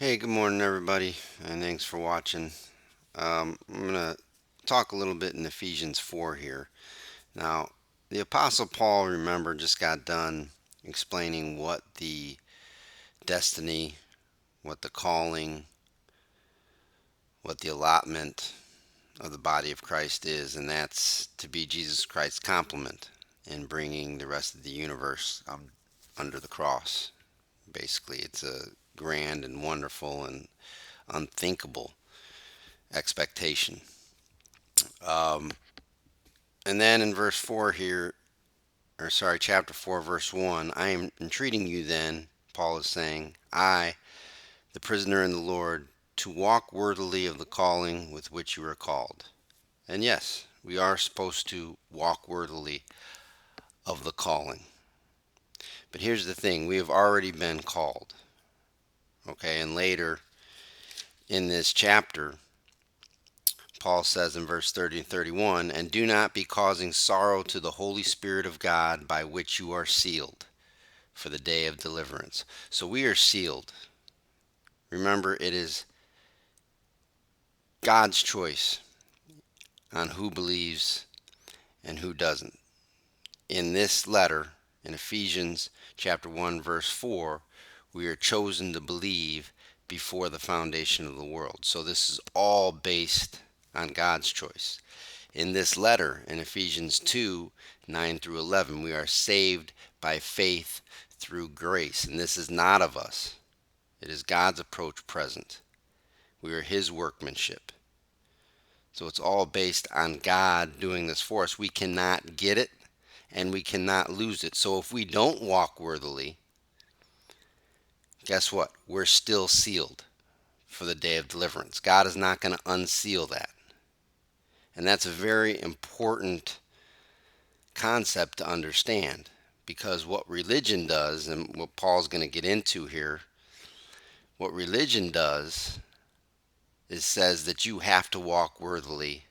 Hey, good morning, everybody, and thanks for watching. I'm going to talk a little bit in Ephesians 4 here. Now, the Apostle Paul, remember, just got done explaining what the destiny, what the calling, what the allotment of the body of Christ is, and that's to be Jesus Christ's complement in bringing the rest of the universe under the cross. Basically, it's a grand and wonderful and unthinkable expectation. Um, and then in verse 4 here, or sorry, chapter 4, verse 1, I am entreating you then, Paul is saying, I, the prisoner in the Lord, to walk worthily of the calling with which you are called. And yes, we are supposed to walk worthily of the calling. But here's the thing, we have already been called. Okay, and later in this chapter, Paul says in verse 30 and 31, and do not be causing sorrow to the Holy Spirit of God by which you are sealed for the day of deliverance. So we are sealed. Remember, it is God's choice on who believes and who doesn't. In this letter, in Ephesians chapter 1, verse 4, we are chosen to believe before the foundation of the world. So this is all based on God's choice. In this letter, in Ephesians 2, 9 through 11, we are saved by faith through grace. And this is not of us. It is God's approach present. We are His workmanship. So it's all based on God doing this for us. We cannot get it and we cannot lose it. So if we don't walk worthily, guess what? We're still sealed for the day of deliverance. God is not going to unseal that. And that's a very important concept to understand, because what religion does, and what Paul's going to get into here, what religion does is says that you have to walk worthily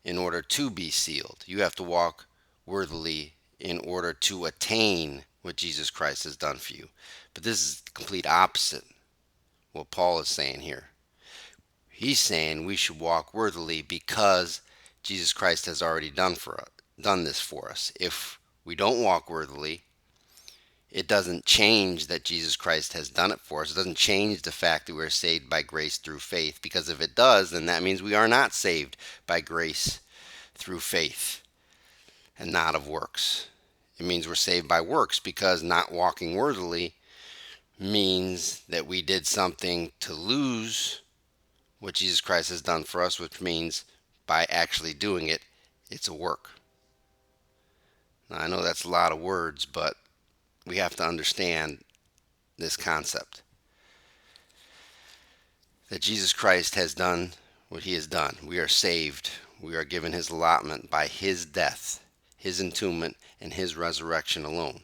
in order to be sealed. You have to walk worthily in order to attain what Jesus Christ has done for you. But this is the complete opposite what Paul is saying here. He's saying we should walk worthily because Jesus Christ has already done this for us. If we don't walk worthily, it doesn't change that Jesus Christ has done it for us. It doesn't change the fact that we're saved by grace through faith, because if it does, then that means we are not saved by grace through faith and not of works. It means we're saved by works, because not walking worthily means that we did something to lose what Jesus Christ has done for us, which means by actually doing it, it's a work. Now, I know that's a lot of words, but we have to understand this concept that Jesus Christ has done what He has done. We are saved. We are given His allotment by His death, His entombment, and His resurrection alone.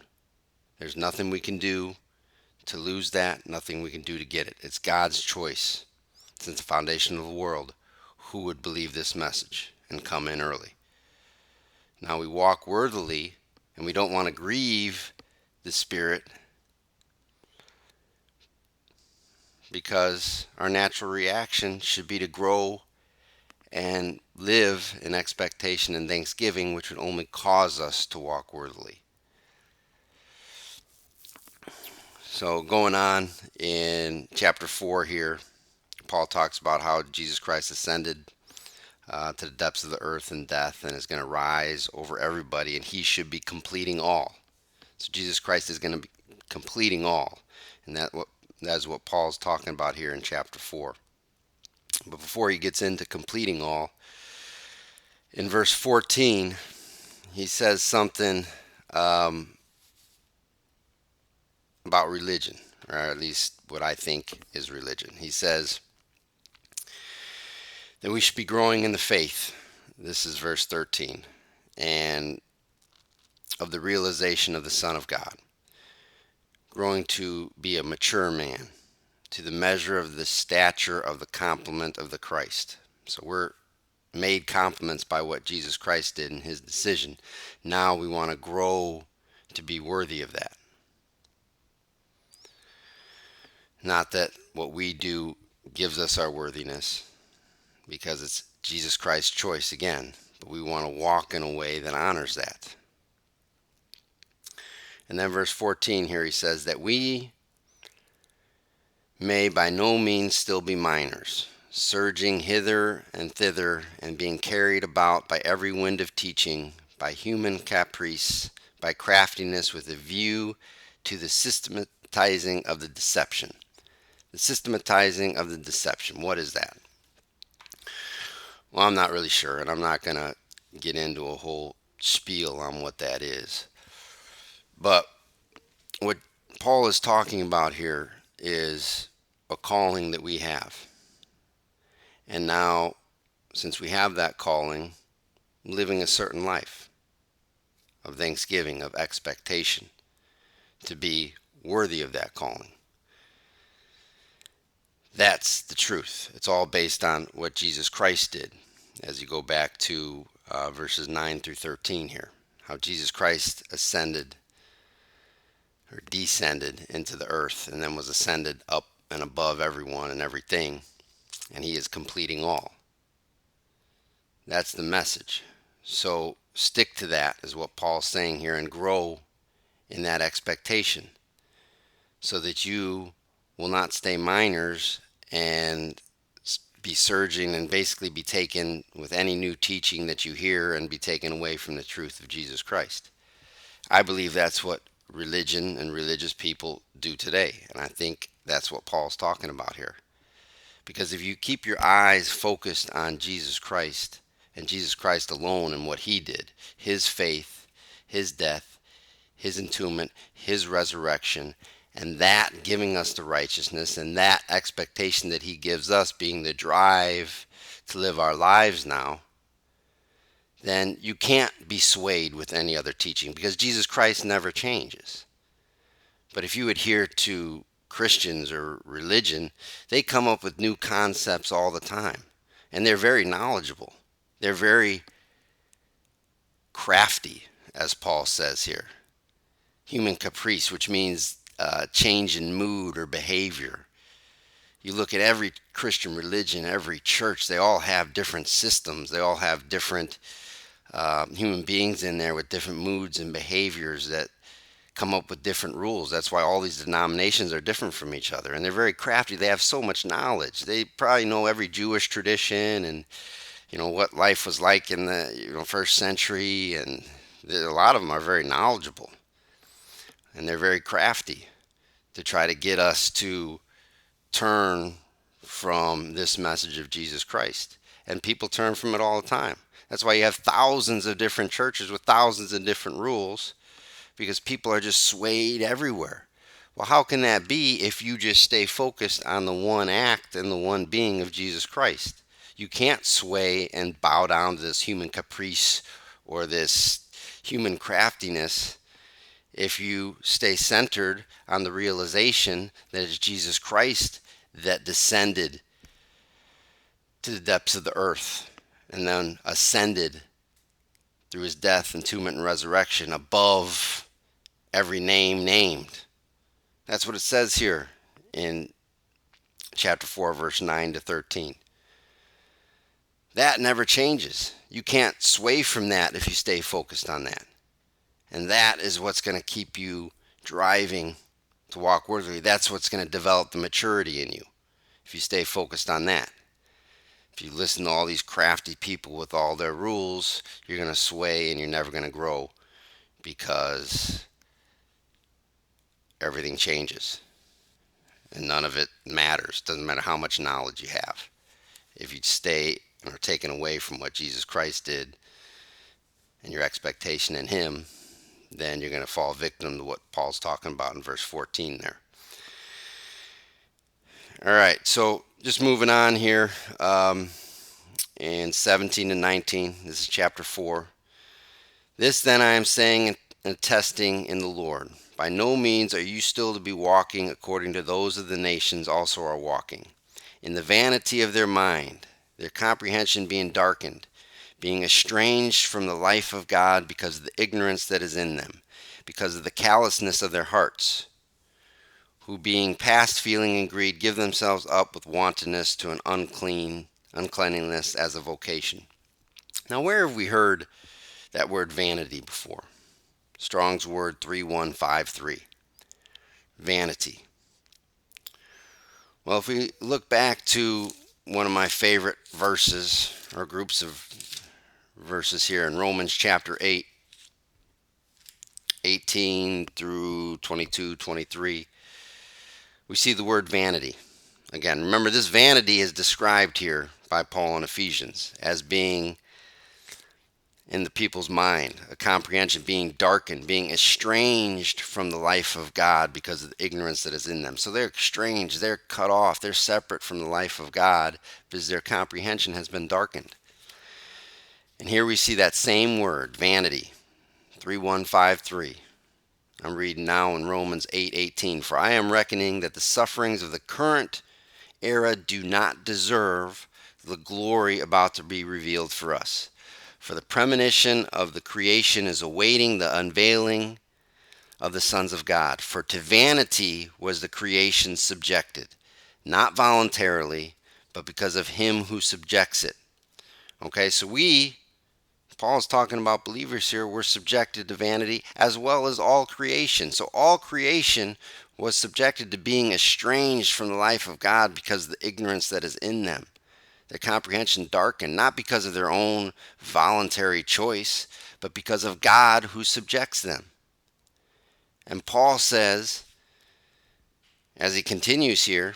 There's nothing we can do to lose that, nothing we can do to get it. It's God's choice since the foundation of the world who would believe this message and come in early. Now we walk worthily, and we don't want to grieve the Spirit, because our natural reaction should be to grow and live in expectation and thanksgiving, which would only cause us to walk worthily. So going on in chapter 4 here, Paul talks about how Jesus Christ ascended to the depths of the earth and death and is going to rise over everybody, and He should be completing all. So Jesus Christ is going to be completing all, and that is what Paul's talking about here in chapter 4. But before he gets into completing all, in verse 14, he says something about religion, or at least what I think is religion. He says that we should be growing in the faith. This is verse 13. And of the realization of the Son of God, growing to be a mature man, to the measure of the stature of the complement of the Christ. So we're made compliments by what Jesus Christ did in His decision. Now we want to grow to be worthy of that. Not that what we do gives us our worthiness, because it's Jesus Christ's choice again, but we want to walk in a way that honors that. And then verse 14 here, he says that we may by no means still be minors, surging hither and thither and being carried about by every wind of teaching, by human caprice, by craftiness with a view to the systematizing of the deception. The systematizing of the deception. What is that? Well, I'm not really sure, and I'm not going to get into a whole spiel on what that is. But what Paul is talking about here is a calling that we have. And now, since we have that calling, living a certain life of thanksgiving, of expectation, to be worthy of that calling. That's the truth. It's all based on what Jesus Christ did. As you go back to verses 9 through 13 here, how Jesus Christ ascended or descended into the earth and then was ascended up and above everyone and everything, and he is completing all. That's the message. So stick to that, is what Paul's saying here, and grow in that expectation so that you will not stay minors and be surging and basically be taken with any new teaching that you hear and be taken away from the truth of Jesus Christ. I believe that's what religion and religious people do today, and I think that's what Paul's talking about here. Because if you keep your eyes focused on Jesus Christ and Jesus Christ alone and what he did, his faith, his death, his entombment, his resurrection, and that giving us the righteousness and that expectation that he gives us being the drive to live our lives now, then you can't be swayed with any other teaching, because Jesus Christ never changes. But if you adhere to Christians or religion, they come up with new concepts all the time. And they're very knowledgeable. They're very crafty, as Paul says here. Human caprice, which means change in mood or behavior. You look at every Christian religion, every church, they all have different systems. They all have different human beings in there with different moods and behaviors that come up with different rules. That's why all these denominations are different from each other. And they're very crafty. They have so much knowledge. They probably know every Jewish tradition and, what life was like in the, first century. And a lot of them are very knowledgeable. And they're very crafty to try to get us to turn from this message of Jesus Christ. And people turn from it all the time. That's why you have thousands of different churches with thousands of different rules, because people are just swayed everywhere. Well, how can that be if you just stay focused on the one act and the one being of Jesus Christ? You can't sway and bow down to this human caprice or this human craftiness if you stay centered on the realization that it's Jesus Christ that descended to the depths of the earth and then ascended through his death, entombment, and resurrection above every name named. That's what it says here in chapter 4, verse 9 to 13. That never changes. You can't sway from that if you stay focused on that. And that is what's going to keep you driving to walk worthily. That's what's going to develop the maturity in you if you stay focused on that. If you listen to all these crafty people with all their rules, you're going to sway and you're never going to grow, because everything changes and none of it matters. Doesn't matter how much knowledge you have. If you stay or taken away from what Jesus Christ did and your expectation in him, then you're going to fall victim to what Paul's talking about in verse 14 there. All right, so just moving on here, in 17 and 19, this is chapter 4. This then I am saying and attesting in the Lord. By no means are you still to be walking according to those of the nations also are walking, in the vanity of their mind, their comprehension being darkened, being estranged from the life of God because of the ignorance that is in them, because of the callousness of their hearts, who being past feeling and greed give themselves up with wantonness to an uncleanliness as a vocation. Now, where have we heard that word vanity before? Strong's word 3153. Vanity. Well, if we look back to one of my favorite verses, or groups of verses here in Romans chapter 8, 18 through 22, 23, we see the word vanity. Again, remember, this vanity is described here by Paul in Ephesians as being in the people's mind, a comprehension being darkened, being estranged from the life of God because of the ignorance that is in them. So they're estranged, they're cut off, they're separate from the life of God because their comprehension has been darkened. And here we see that same word, vanity, 3153. I'm reading now in Romans 8:18. For I am reckoning that the sufferings of the current era do not deserve the glory about to be revealed for us. For the premonition of the creation is awaiting the unveiling of the sons of God. For to vanity was the creation subjected, not voluntarily, but because of him who subjects it. Okay, so Paul's talking about believers here, we're subjected to vanity as well as all creation. So all creation was subjected to being estranged from the life of God because of the ignorance that is in them. Their comprehension darkened, not because of their own voluntary choice, but because of God who subjects them. And Paul says, as he continues here,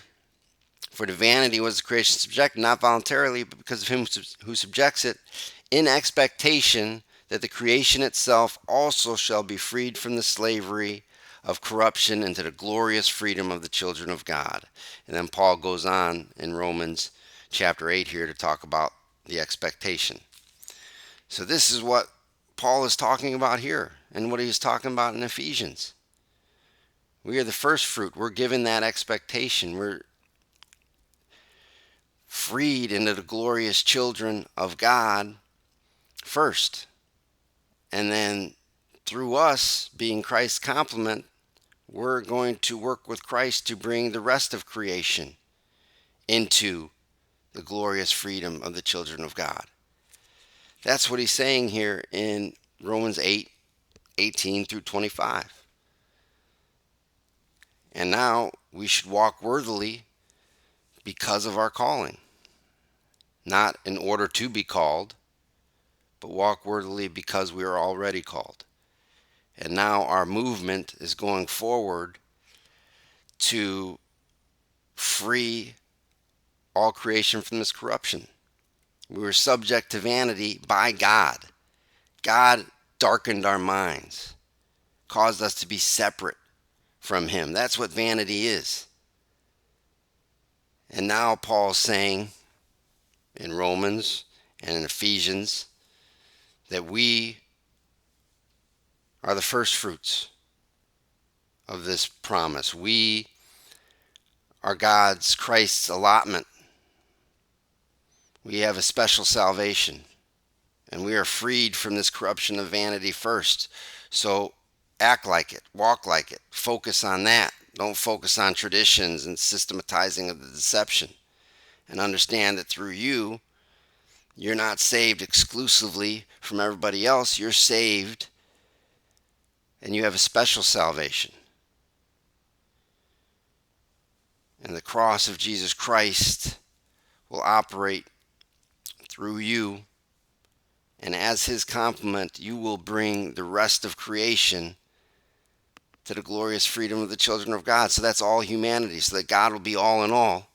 for to vanity was the creation subjected, not voluntarily, but because of him who subjects it, in expectation that the creation itself also shall be freed from the slavery of corruption into the glorious freedom of the children of God. And then Paul goes on in Romans chapter 8 here to talk about the expectation. So this is what Paul is talking about here and what he was talking about in Ephesians. We are the first fruit. We're given that expectation. We're freed into the glorious children of God first. And then through us being Christ's complement, we're going to work with Christ to bring the rest of creation into the glorious freedom of the children of God. That's what he's saying here in Romans 8, 18 through 25. And now we should walk worthily because of our calling. Not in order to be called, but walk worthily because we are already called. And now our movement is going forward to free all creation from this corruption. We were subject to vanity by God. God darkened our minds, caused us to be separate from him. That's what vanity is. And now Paul's saying in Romans and in Ephesians that we are the first fruits of this promise. We are Christ's allotment. We have a special salvation, and we are freed from this corruption of vanity first. So act like it, walk like it, focus on that. Don't focus on traditions and systematizing of the deception. And understand that through you, you're not saved exclusively from everybody else. You're saved and you have a special salvation. And the cross of Jesus Christ will operate through you. And as his complement, you will bring the rest of creation to the glorious freedom of the children of God. So that's all humanity, so that God will be all in all.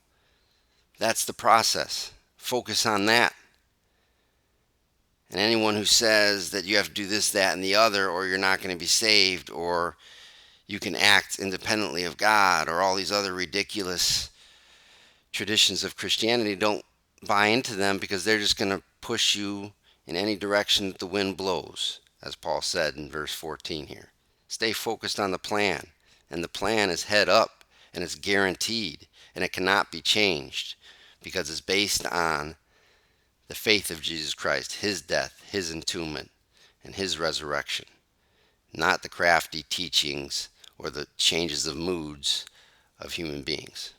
That's the process. Focus on that. And anyone who says that you have to do this, that, and the other, or you're not going to be saved, or you can act independently of God, or all these other ridiculous traditions of Christianity, don't buy into them, because they're just going to push you in any direction that the wind blows, as Paul said in verse 14 here. Stay focused on the plan, and the plan is head up, and it's guaranteed, and it cannot be changed, because it's based on the faith of Jesus Christ, his death, his entombment, and his resurrection, not the crafty teachings or the changes of moods of human beings.